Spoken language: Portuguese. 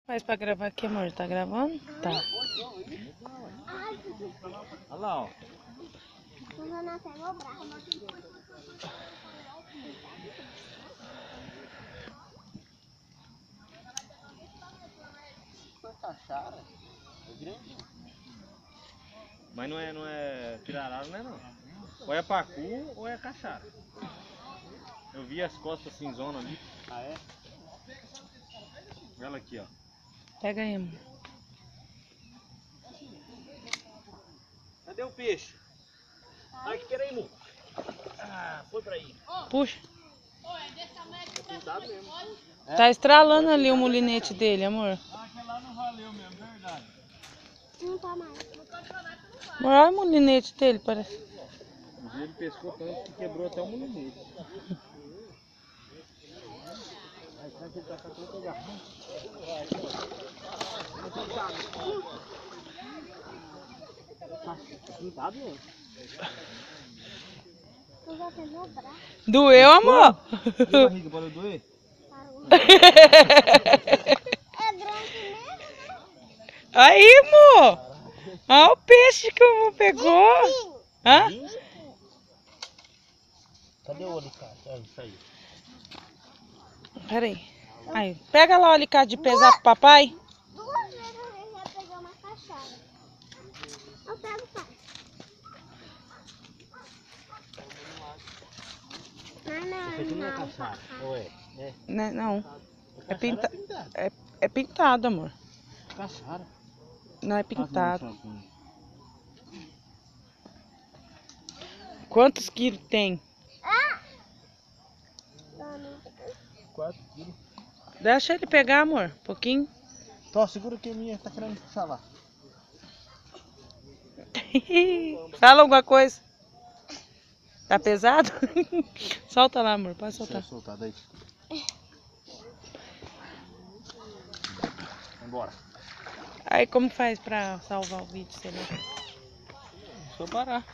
Faz pra gravar aqui, amor? Tá gravando? Tá. Olha lá, ó. Caixara? É grande. Mas não é pirarara, não é não. Ou é pacu ou é caixara. Eu vi as costas cinzona ali. Ah, é? Ela aqui, ó. Pega aí, amor. Cadê o peixe? Ai, que peraí, amor. Ah, foi pra aí. Puxa. É pintado mesmo. Tá estralando ali o molinete dele, amor. Ah, aquele lá não valeu mesmo, verdade. Não tá mais. Amor, olha o molinete dele, parece. Um dia ele pescou tanto que quebrou até o molinete. Aí, será que ele tá com outra garrafa? Tá pintado mesmo. Tu já pegou o braço? Doeu, amor? E a barriga, para doer? É grande mesmo, né? Aí, amor. Olha o peixe que o amor pegou. Hã? Cadê o alicate? Ah, isso aí. Pera aí. Pega lá o alicate de pesar pro papai. 2 vezes ele já pegou uma caixara. Eu pego, pai. Isso aqui não é caixara, ou é? É. Né, não. É, Caixara pinta... é pintado, amor. Caixara. Não é pintado. Quantos quilos tem? 4 quilos. Deixa ele pegar, amor. Um pouquinho. Tó, segura que a minha tá querendo puxar lá. Fala alguma coisa. Tá pesado? Solta lá, amor. Pode soltar. Deixa eu soltar daí. Vambora. Aí como faz pra salvar o vídeo, sei lá? Deixa eu parar.